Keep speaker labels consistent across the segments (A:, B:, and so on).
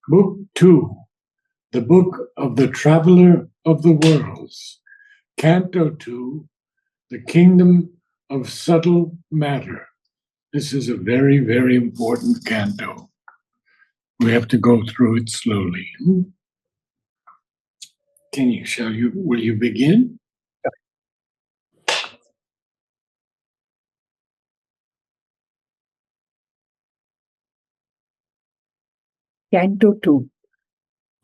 A: Book 2, the Book of the Traveler of the Worlds, Canto 2, the Kingdom of Subtle Matter. This is a very, very important canto. We have to go through it slowly. Will you begin?
B: Canto 2,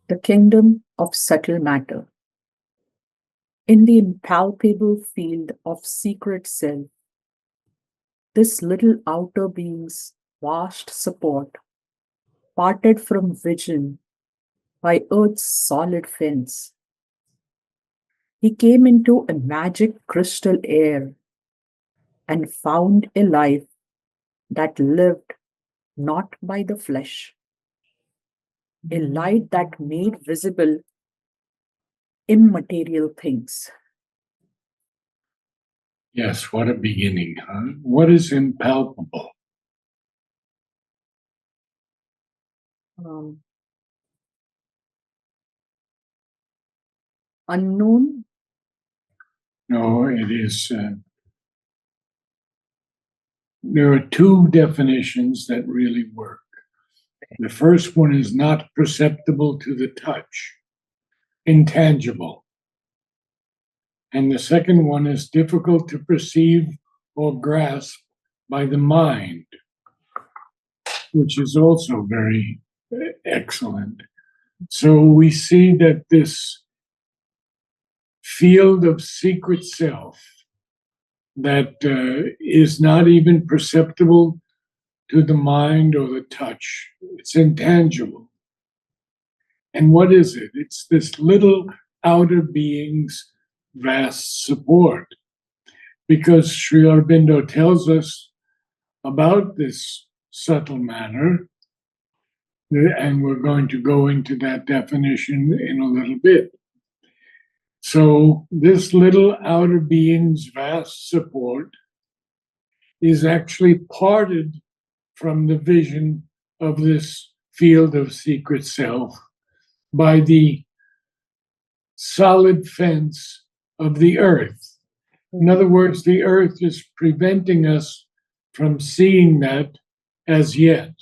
B: the Kingdom of Subtle Matter. In the impalpable field of secret self, this little outer being's vast support, parted from vision by Earth's solid fence. He came into a magic crystal air and found a life that lived not by the flesh, a light that made visible immaterial things.
A: Yes, what a beginning, huh? What is impalpable?
B: Unknown?
A: No, it is. There are two definitions that really work. The first one is not perceptible to the touch, intangible. And the second one is difficult to perceive or grasp by the mind, which is also very excellent. So we see that this field of secret self that is not even perceptible to the mind or the touch, it's intangible. And what is it? It's this little outer being's vast support. Because Sri Aurobindo tells us about this subtle matter, and we're going to go into that definition in a little bit. So, this little outer being's vast support is actually parted from the vision of this field of secret self by the solid fence of the earth. In other words, the earth is preventing us from seeing that as yet.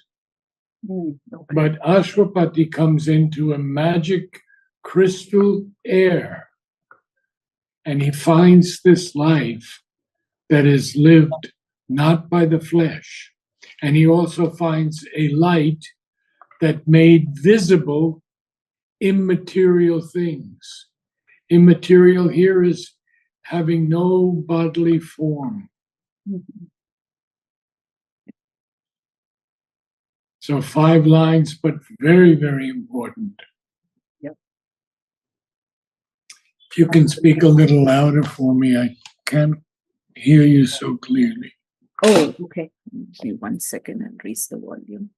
B: Okay.
A: But Ashwapati comes into a magic crystal air, and he finds this life that is lived not by the flesh. And he also finds a light that made visible immaterial things. Immaterial here is having no bodily form.
B: Mhm.
A: So 5 lines, but very, very important.
B: Yep.
A: If you can speak a little louder for me, I can't hear you so clearly.
B: Oh, okay. Give me 1 second and raise the volume.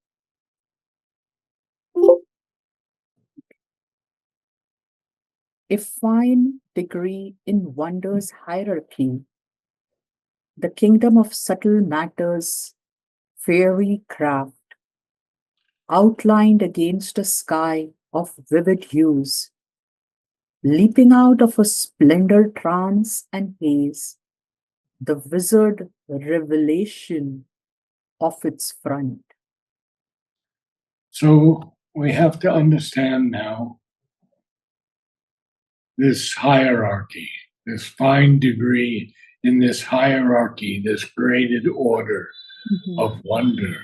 B: A fine degree in wonder's hierarchy, the kingdom of subtle matters, fairy craft, outlined against a sky of vivid hues, leaping out of a splendor trance and haze, the wizard revelation of its front.
A: So we have to understand now this hierarchy, this fine degree in this hierarchy, this graded order of wonder,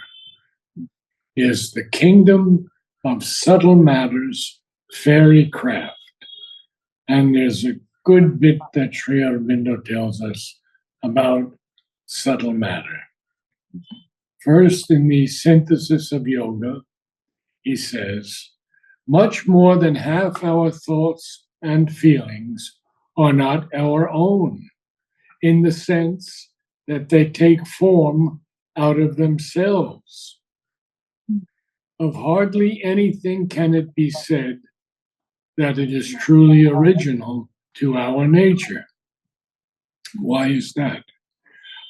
A: is the kingdom of subtle matters, fairy craft. And there's a good bit that Sri Aurobindo tells us about subtle matter. First, in the synthesis of yoga, he says, much more than half our thoughts and feelings are not our own, in the sense that they take form out of themselves. Of hardly anything can it be said that it is truly original to our nature. Why is that?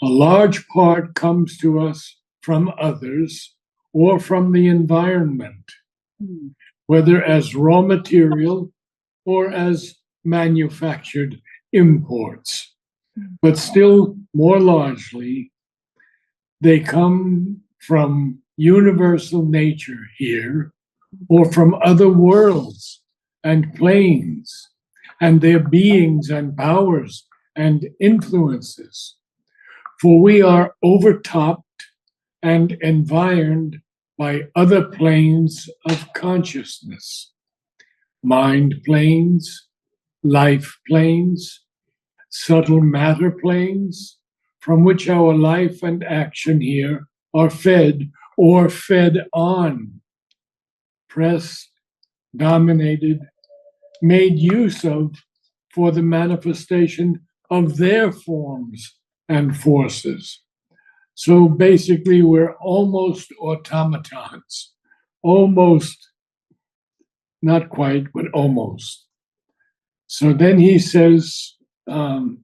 A: A large part comes to us from others or from the environment. whether as raw material or as manufactured imports. But still, more largely, they come from universal nature here or from other worlds and planes and their beings and powers and influences. For we are overtopped and environed by other planes of consciousness, mind planes, life planes, subtle matter planes, from which our life and action here are fed or fed on, pressed, dominated, made use of for the manifestation of their forms and forces. So basically, we're almost automatons, almost, not quite, but almost. So then he says, in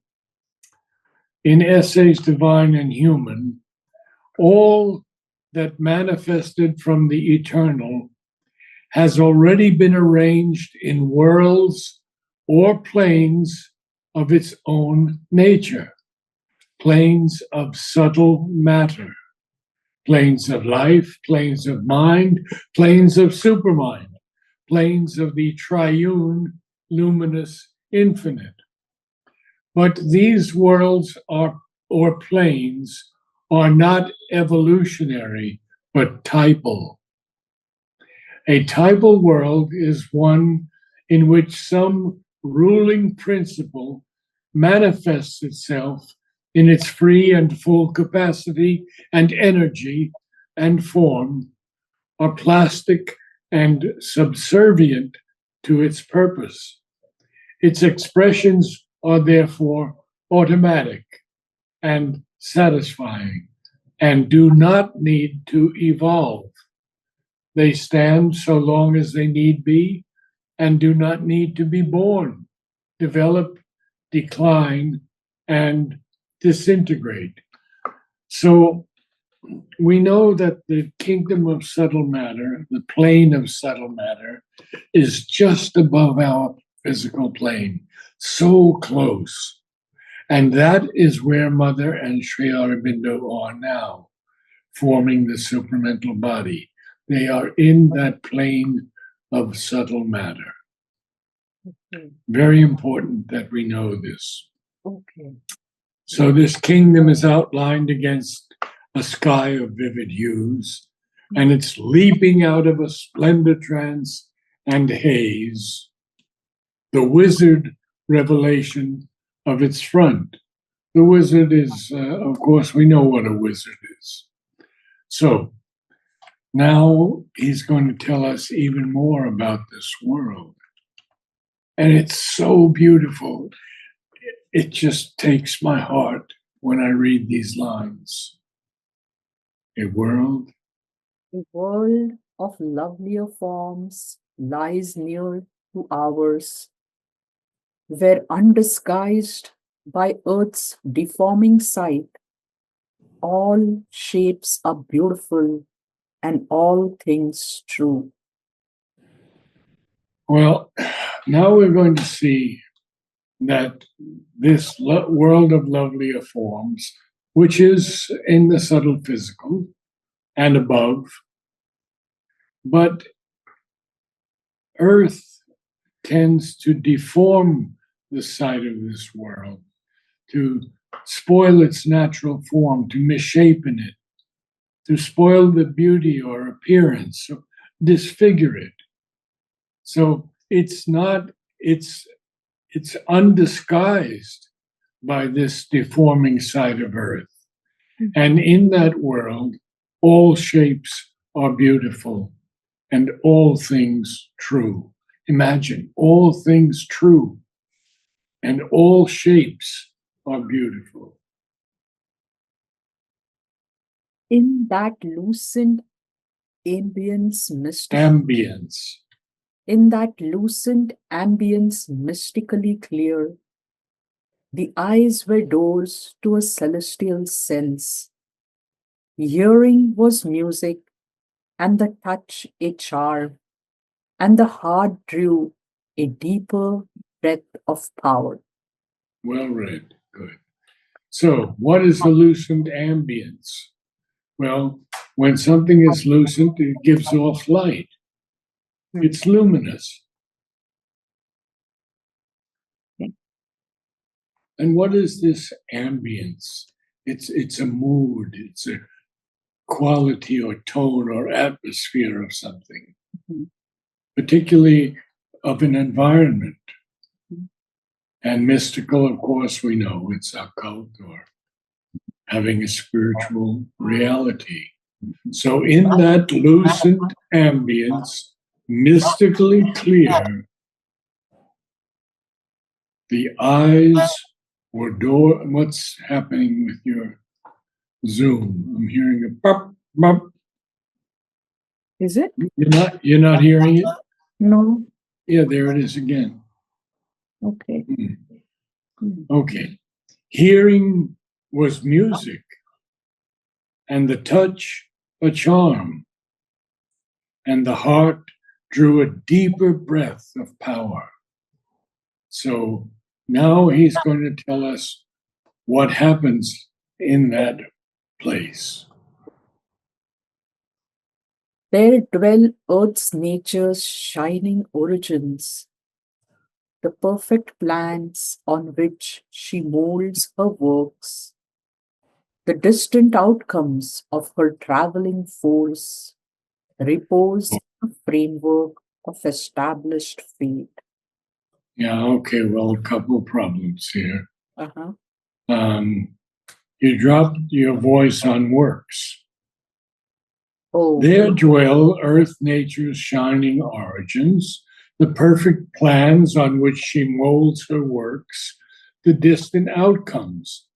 A: Essays Divine and Human, all that manifested from the eternal has already been arranged in worlds or planes of its own nature, planes of subtle matter, planes of life, planes of mind, planes of supermind, planes of the triune, luminous infinite. But these worlds are, or planes, are not evolutionary, but typal. A typal world is one in which some ruling principle manifests itself in its free and full capacity and energy and form, are plastic and subservient to its purpose. Its expressions are therefore automatic and satisfying and do not need to evolve. They stand so long as they need be and do not need to be born, develop, decline, and disintegrate. So we know that the kingdom of subtle matter, the plane of subtle matter, is just above our physical plane, so close. And that is where Mother and Sri Aurobindo are now, forming the supramental body. They are in that plane of subtle matter.
B: Okay.
A: Very important that we know this.
B: Okay.
A: So this kingdom is outlined against a sky of vivid hues, and it's leaping out of a splendor trance and haze, the wizard revelation of its front. The wizard is, of course, we know what a wizard is. So now he's going to tell us even more about this world. And it's so beautiful. It just takes my heart when I read these lines. A world
B: of lovelier forms lies near to ours, where undisguised by earth's deforming sight, all shapes are beautiful and all things true.
A: Well, now we're going to see that this world of lovelier forms, which is in the subtle physical and above, but Earth tends to deform the sight of this world, to spoil its natural form, to misshapen it, to spoil the beauty or appearance, disfigure it. So it's not, it's undisguised by this deforming side of Earth. And in that world, all shapes are beautiful and all things true. Imagine all things true and all shapes are beautiful.
B: In that lucent ambience, in that lucent ambience mystically clear, the eyes were doors to a celestial sense. Hearing was music, and the touch a charm. and the heart drew a deeper breath of power.
A: Well read. Good. So, what is the lucent ambience? Well, when something is lucent, it gives off light. It's luminous.
B: Okay.
A: And what is this ambience? It's a mood, it's a quality or tone or atmosphere of something, particularly of an environment. And mystical, of course, we know it's occult or having a spiritual reality. So, in that lucent ambience, mystically clear, the eyes were door. What's happening with your Zoom? I'm hearing a pop, pop.
B: Is it?
A: You're not hearing it?
B: No.
A: Yeah, there it is again.
B: Okay.
A: Okay. Hearing was music, and the touch a charm, and the heart drew a deeper breath of power. So now he's going to tell us what happens in that place.
B: There dwell Earth's nature's shining origins, the perfect plans on which she molds her works, the distant outcomes of her traveling force repose in a framework of established fate.
A: Yeah, okay, well, a couple of problems here.
B: Uh-huh.
A: You dropped your voice on works.
B: Oh,
A: There dwell earth nature's shining origins, the perfect plans on which she molds her works, the distant outcomes.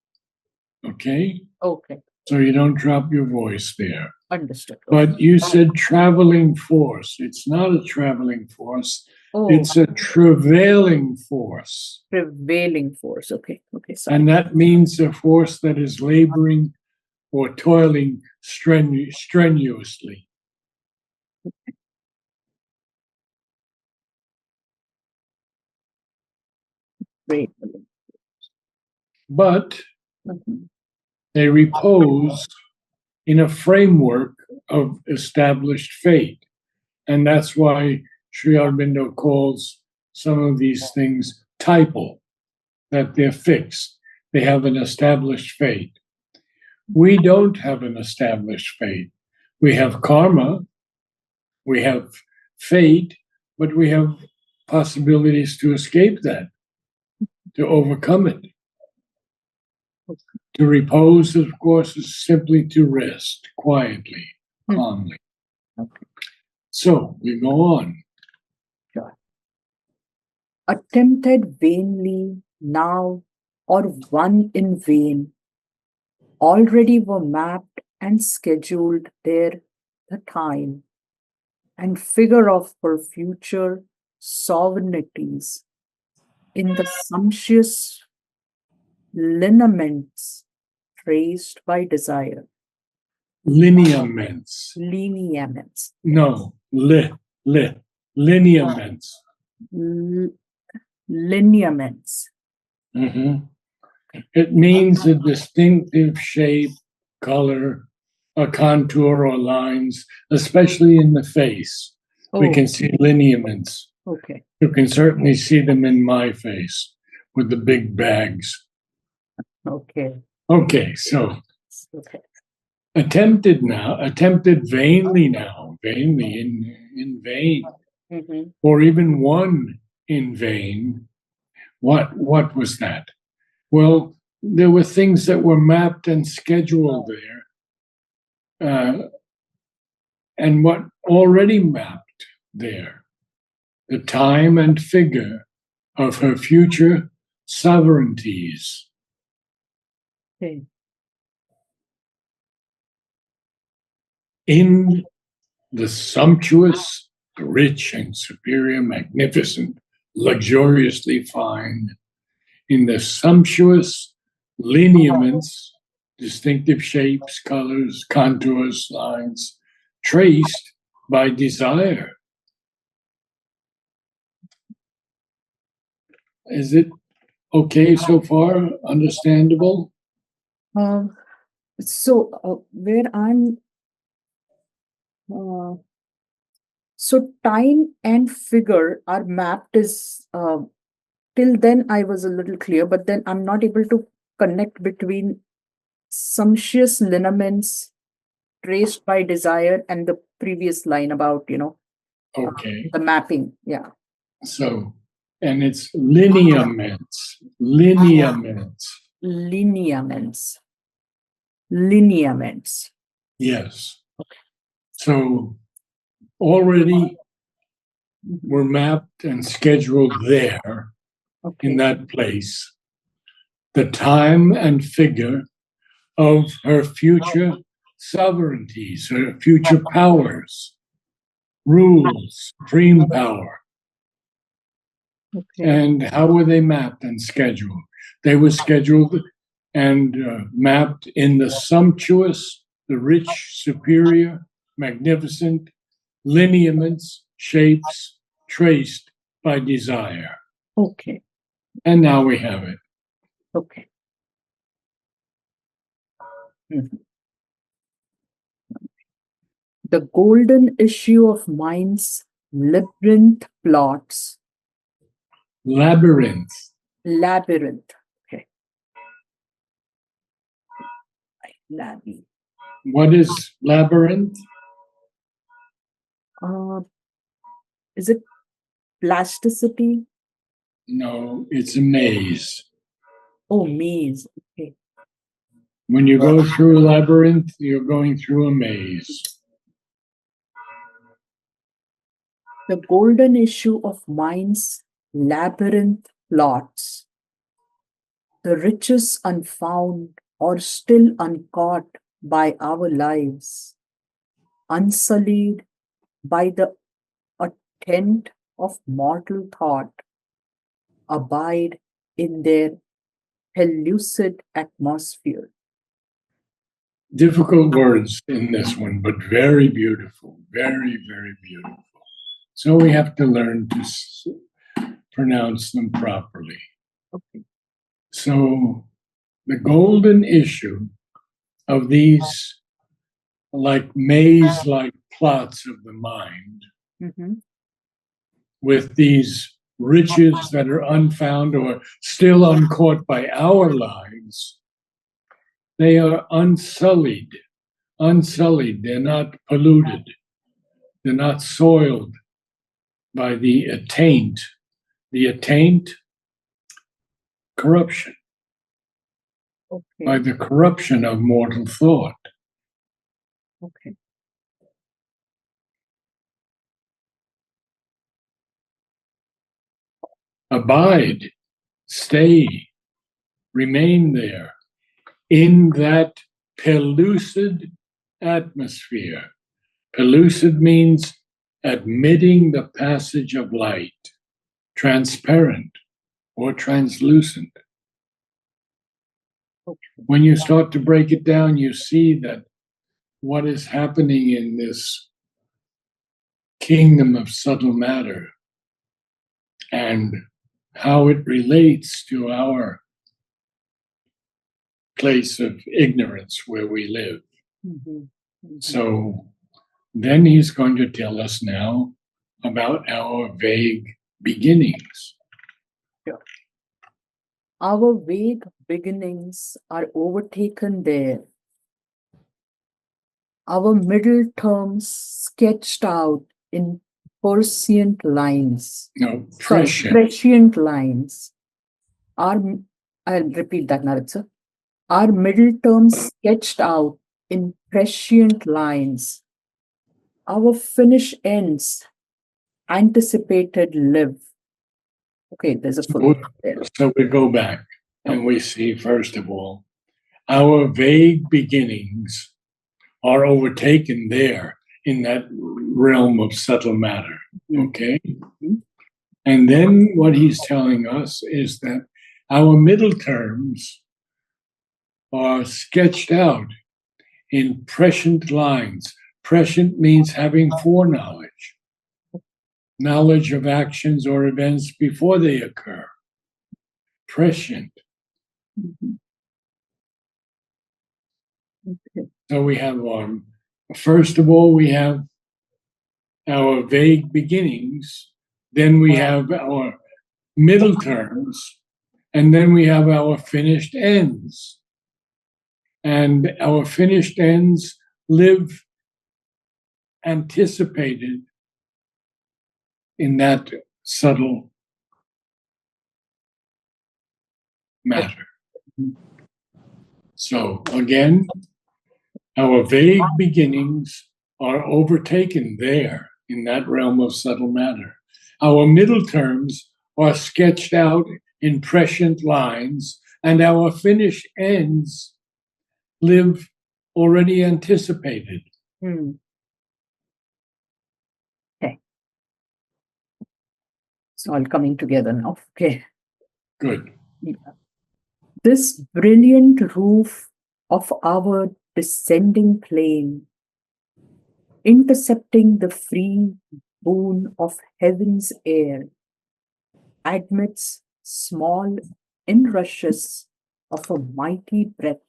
A: Okay?
B: okay.
A: So you don't drop your voice there.
B: Understood.
A: But you said traveling force. It's not a traveling force.
B: Oh,
A: It's a travailing force.
B: prevailing force. Okay. Okay. Sorry.
A: And that means a force that is laboring or toiling strenuously.
B: Great.
A: But
B: Mhm.
A: they repose in a framework of established fate. And that's why Sri Aurobindo calls some of these things typal, that they're fixed. They have an established fate. We don't have an established fate. We have karma, we have fate, but we have possibilities to escape that, to overcome it. To repose, of course, is simply to rest quietly, calmly.
B: Okay.
A: So we go on.
B: Sure. Attempted vainly now, or won in vain, already were mapped and scheduled there the time and figure of her future sovereignties in the sumptuous lineaments traced by desire.
A: Lineaments.
B: Lineaments.
A: No, lineaments.
B: Lineaments.
A: Mhm. It means a distinctive shape, color, a contour or lines, especially in the face. We
B: Oh,
A: can see lineaments.
B: okay.
A: You can certainly see them in my face with the big bags.
B: Okay.
A: Okay, so
B: Okay.
A: attempted vainly now, vainly in vain, or even won in vain. What was that? Well, there were things that were mapped and scheduled there, and what already mapped there, the time and figure of her future sovereignties.
B: Okay.
A: In the sumptuous, rich, and superior, magnificent, luxuriously fine, in the sumptuous lineaments, distinctive shapes, colors, contours, lines, traced by desire. Is it okay so far? Understandable?
B: Where I'm, uh, so time and figure are mapped as, till then I was a little clear, but then I'm not able to connect between sumptuous lineaments traced by desire and the previous line about,
A: Okay.
B: the mapping. Yeah.
A: So, and it's lineaments, lineaments.
B: Lineaments. Lineaments.
A: Yes. So already
B: Mhm.
A: we're mapped and scheduled there in
B: Okay.
A: that place, the time and figure of her future sovereignties, her future powers, rules, supreme power.
B: Okay.
A: And how were they mapped and scheduled? They were scheduled and mapped in the sumptuous, the rich, superior, magnificent lineaments, shapes traced by desire.
B: Okay.
A: And now we have it.
B: Okay. Mhm. The golden issue of mind's labyrinth plots.
A: Labyrinth.
B: Labyrinth. Okay. Labby.
A: What is labyrinth?
B: Uh, is it plasticity?
A: No, it's a maze.
B: Oh, maze. Okay.
A: When you go through a labyrinth, you're going through a maze.
B: The golden issue of mind's labyrinth plots. The riches unfound or still uncaught by our lives, unsullied by the attent of mortal thought, abide in their pellucid atmosphere.
A: Difficult words in this one, but very beautiful. Very, very beautiful. So we have to learn to pronounce them properly.
B: Okay.
A: So the golden issue of these like maze like plots of the mind
B: Mhm.
A: with these riches that are unfound or still uncaught by our lives, they are unsullied. Unsullied. They're not polluted. They're not soiled by the attaint. The attaint, corruption, by
B: Okay.
A: the corruption of mortal thought.
B: Okay.
A: Abide, stay, remain there in that pellucid atmosphere. Pellucid means admitting the passage of light, transparent or translucent.
B: Okay.
A: When you start to break it down, you see that what is happening in this kingdom of subtle matter and how it relates to our place of ignorance where we live.
B: Mhm. Mhm.
A: So then he's going to tell us now about our vague beginnings.
B: Sure. Our vague beginnings are overtaken there. Our middle terms sketched out in prescient lines.
A: No,
B: Sorry,
A: prescient.
B: prescient lines. Our, I'll repeat that, Narad sir. Our middle terms sketched out in prescient lines. Our finish ends anticipated live. Okay, there's a full there.
A: So we go back and we see, first of all, our vague beginnings are overtaken there in that realm of subtle matter. Okay? And then what he's telling us is that our middle terms are sketched out in prescient lines. Prescient means having foreknowledge, knowledge of actions or events before they occur. prescient.
B: Mhm. Okay.
A: So we have first of all, we have our vague beginnings, then we have our middle terms, and then we have our finished ends. And our finished ends live anticipated in that subtle matter.
B: Mhm.
A: So again, our vague beginnings are overtaken there in that realm of subtle matter. Our middle terms are sketched out in prescient lines, and our finished ends live already anticipated.
B: Hmm. Okay. It's all coming together now. Okay.
A: Good.
B: Yeah. This brilliant roof of our descending plane, intercepting the free boon of heaven's air, admits small inrushes of a mighty breath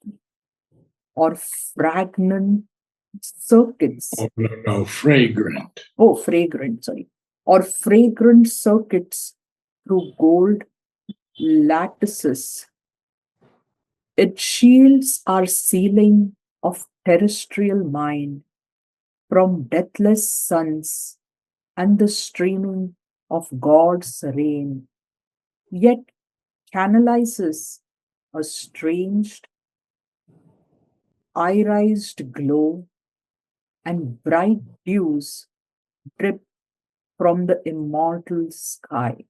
B: or fragrant circuits.
A: Oh, no, fragrant.
B: Oh, fragrant, sorry. Or fragrant circuits through gold lattices. It shields our ceiling of terrestrial mind from deathless suns and the streaming of God's rain, yet canalizes a strange, irised glow, and bright dews drip from the immortal sky.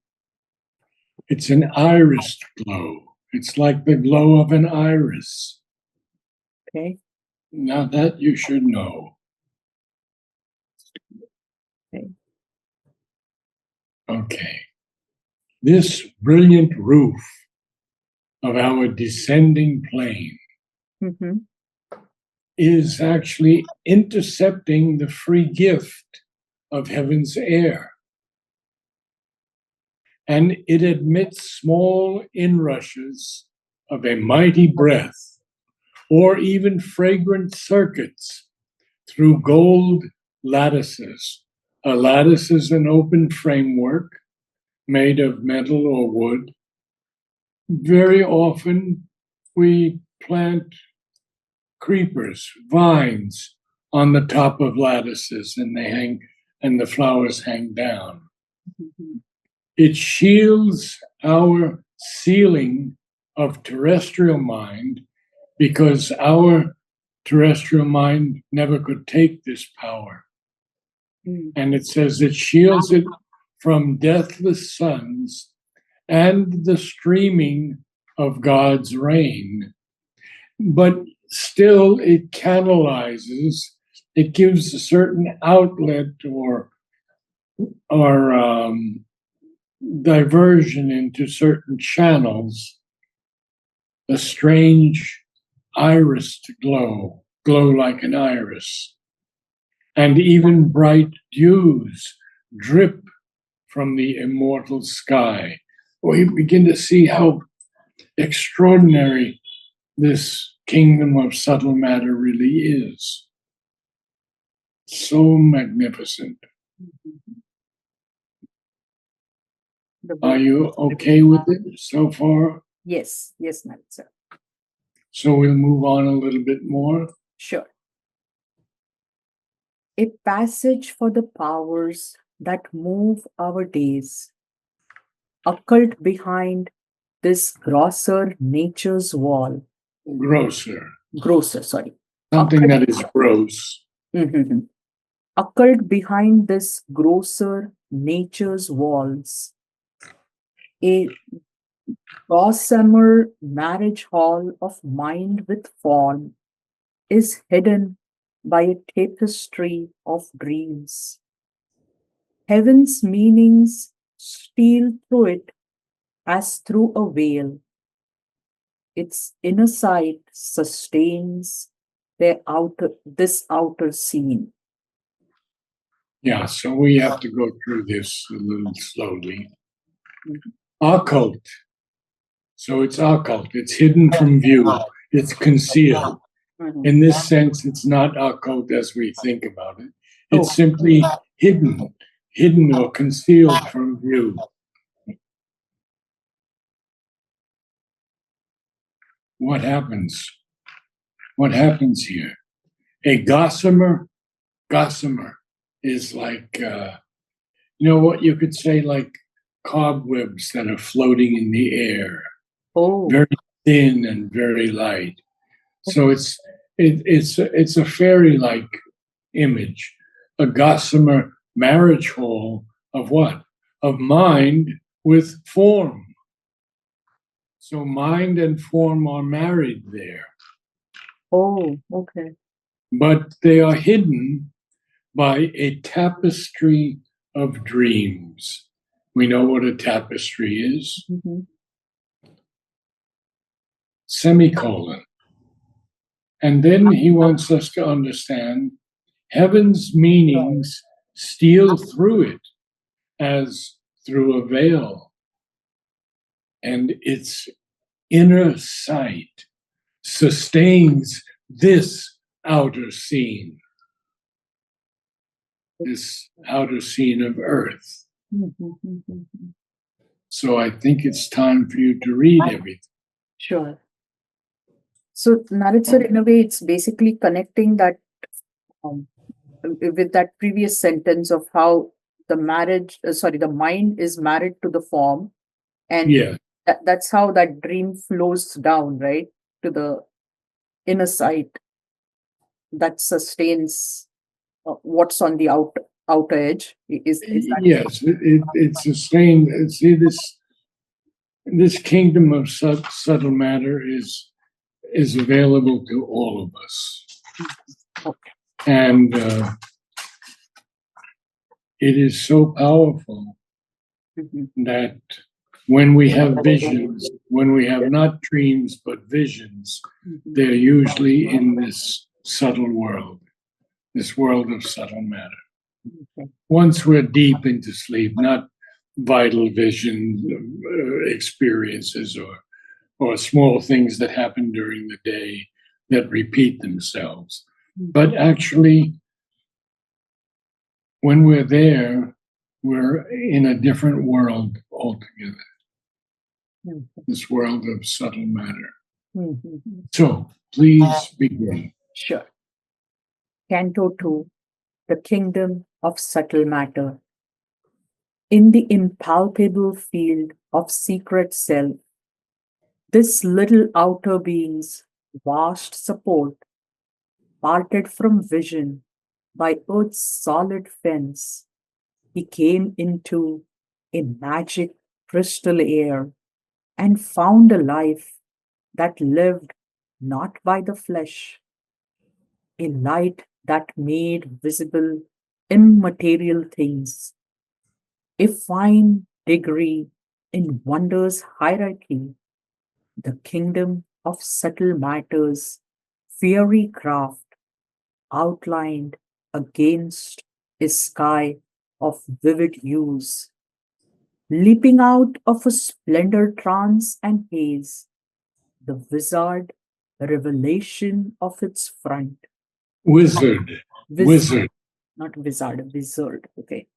A: It's an iris glow. It's like the glow of an iris.
B: Okay.
A: Now that you should know.
B: Okay.
A: Okay. This brilliant roof of our descending plane
B: Mhm.
A: is actually intercepting the free gift of heaven's air. And it admits small inrushes of a mighty breath, or even fragrant circuits through gold lattices. A lattice is an open framework made of metal or wood. Very often we plant creepers, vines on the top of lattices, and they hang, and the flowers hang down.
B: Mhm.
A: It shields our ceiling of terrestrial mind because our terrestrial mind never could take this power.
B: Mm.
A: And it says it shields it from deathless suns and the streaming of God's rain. But still, it canalizes, it gives a certain outlet or diversion into certain channels, a strange iris to glow like an iris. And even bright dews drip from the immortal sky. We begin to see how extraordinary this kingdom of subtle matter really is. So magnificent.
B: The
A: Are
B: book.
A: you okay with it so far?
B: Yes, yes, Narad sir.
A: So we'll move on a little bit more.
B: Sure. A passage for the powers that move our days, occult behind this grosser nature's wall.
A: Grosser.
B: Grosser, sorry.
A: Something
B: Occult,
A: that is gross.
B: Mhm. Occult behind this grosser nature's walls. A gossamer marriage hall of mind with form is hidden by a tapestry of dreams. Heaven's meanings steal through it as through a veil. Its inner sight sustains this outer scene.
A: Yeah, so we have to go through this a little slowly.
B: Mhm.
A: Occult. So it's occult. It's hidden from view. It's concealed.
B: Mhm.
A: In this sense, it's not occult as we think about it. It's
B: Oh,
A: simply hidden or concealed from view. What happens? What happens here? A gossamer is like, what you could say, like cobwebs that are floating in the air,
B: oh,
A: very thin and very light. So it's a fairy-like image, a gossamer marriage hall of what? Of mind with form. So mind and form are married there,
B: oh, okay.
A: but they are hidden by a tapestry of dreams. We know what a tapestry is.
B: Mhm.
A: Semicolon. And then he wants us to understand heaven's meanings steal through it as through a veil, and its inner sight sustains this outer scene, this outer scene of earth.
B: Mhm, mhm, mhm.
A: So I think it's time for you to read everything.
B: Sure. So, Narad sir, in a way, it's basically connecting that um, with that previous sentence of how the mind is married to the form, and
A: Yeah,
B: that's how that dream flows down, right, to the inner sight that sustains what's on the outer edge. Is that?
A: yes, it's the same. See, this kingdom of subtle matter is available to all of us,
B: Okay.
A: and it is so powerful
B: Mhm.
A: that when we have visions, when we have not dreams but visions,
B: Mhm.
A: they're usually in this subtle world, this world of subtle matter.
B: Okay.
A: Once we're deep into sleep, not vital vision experiences or small things that happen during the day that repeat themselves, but actually, when we're there, we're in a different world altogether,
B: Mhm.
A: this world of subtle matter.
B: Mhm.
A: So please begin.
B: Sure. Canto 2, the kingdom of subtle matter. In the impalpable field of secret self, this little outer being's vast support, parted from vision by earth's solid fence, he came into a magic crystal air and found a life that lived not by the flesh, a light that made visible immaterial things, a fine degree in wonder's hierarchy, the kingdom of subtle matters, fiery craft outlined against a sky of vivid hues, leaping out of a splendor trance and haze, the wizard revelation of its front.
A: Wizard,
B: Wiz,
A: wizard,
B: not wizard, wizard. Okay,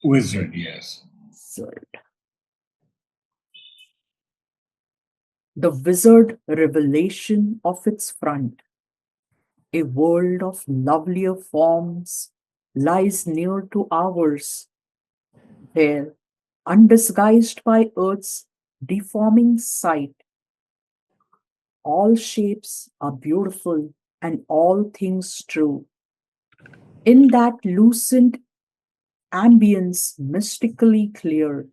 A: wizard, yes.
B: wizard. The wizard revelation of its front. A world of lovelier forms lies near to ours, where, undisguised by earth's deforming sight, all shapes are beautiful and all things true. In that lucent ambience mystically clear,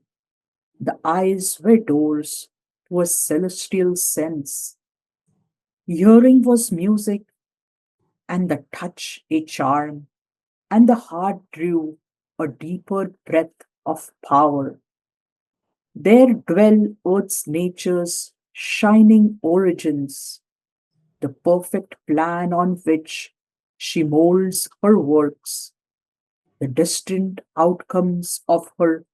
B: the eyes were doors to a celestial sense. Hearing was music, and the touch a charm, and the heart drew a deeper breath of power. There dwell earth's nature's shining origins, the perfect plan on which she molds her works, the distant outcomes of her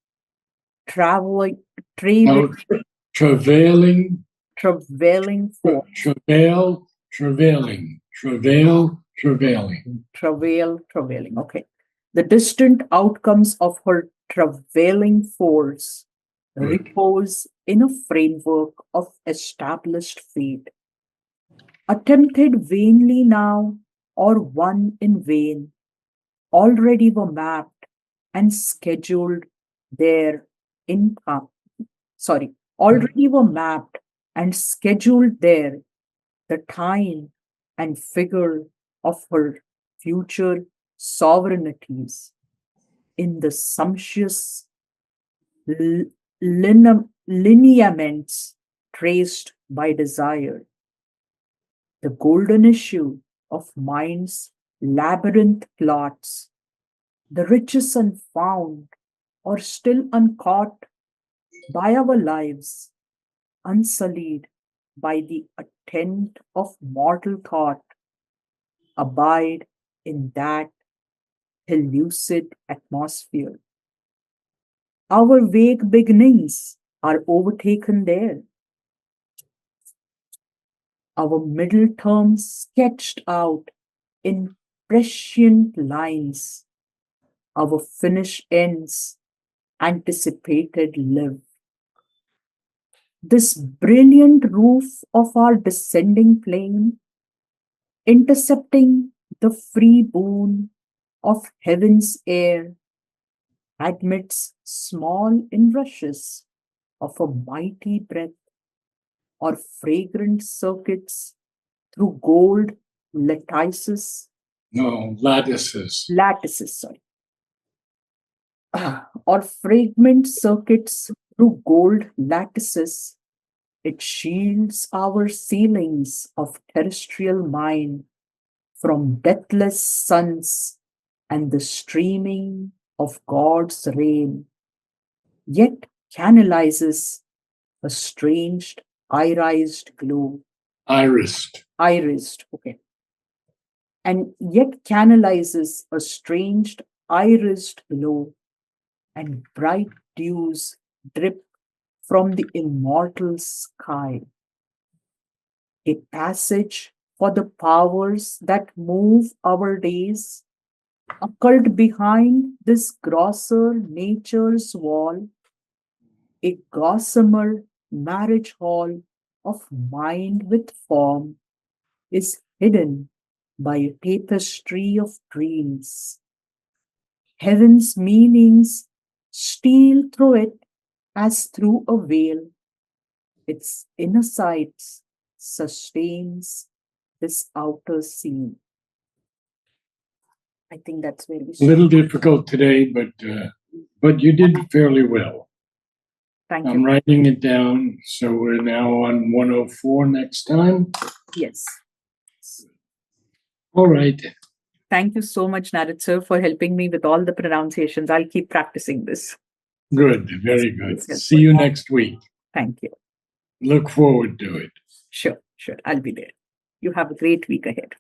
B: traveling, travel,
A: So travailing
B: travailing force.
A: Travail, travailing, travail, travailing.
B: Travailing. Okay. The distant outcomes of her travailing force
A: Good.
B: repose in a framework of established fate, attempted vainly now or won in vain, already were mapped and scheduled there in already were mapped and scheduled there the time and figure of her future sovereignties in the sumptuous lineaments traced by desire, the golden issue of mind's labyrinth plots, the riches unfound or still uncaught by our lives, unsullied by the attent of mortal thought, abide in that pellucid atmosphere. Our vague beginnings are overtaken there. Our middle terms sketched out in prescient lines. Our finish ends anticipated live. This brilliant roof of our descending plane, intercepting the free boon of heaven's air, admits small inrushes of a mighty breath or fragrant circuits through gold lattices.
A: No, lattices.
B: Lattices, sorry. Or fragment circuits through gold lattices. It shields our ceilings of terrestrial mind from deathless suns and the streaming of God's rain, yet canalizes a strange irised glow.
A: Irised.
B: Okay. And yet canalizes a strange irised glow, and bright dews drip from the immortal sky. A passage for the powers that move our days, occult behind this grosser nature's wall, a gossamer marriage hall of mind with form is hidden by a tapestry of dreams. Heaven's meanings steal through it as through a veil. Its inner sights sustains this outer scene. I think that's where we
A: A
B: start.
A: little difficult today, but you did fairly well.
B: Thank
A: I'm
B: you.
A: writing it down, so we're now on 104 next time.
B: Yes.
A: All right.
B: Thank you so much, Narad sir, for helping me with all the pronunciations. I'll keep practicing this.
A: Good. Very good.
B: It's helpful.
A: See you next week.
B: Thank you.
A: Look forward to it.
B: Sure. I'll be there. You have a great week ahead.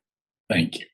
A: Thank you.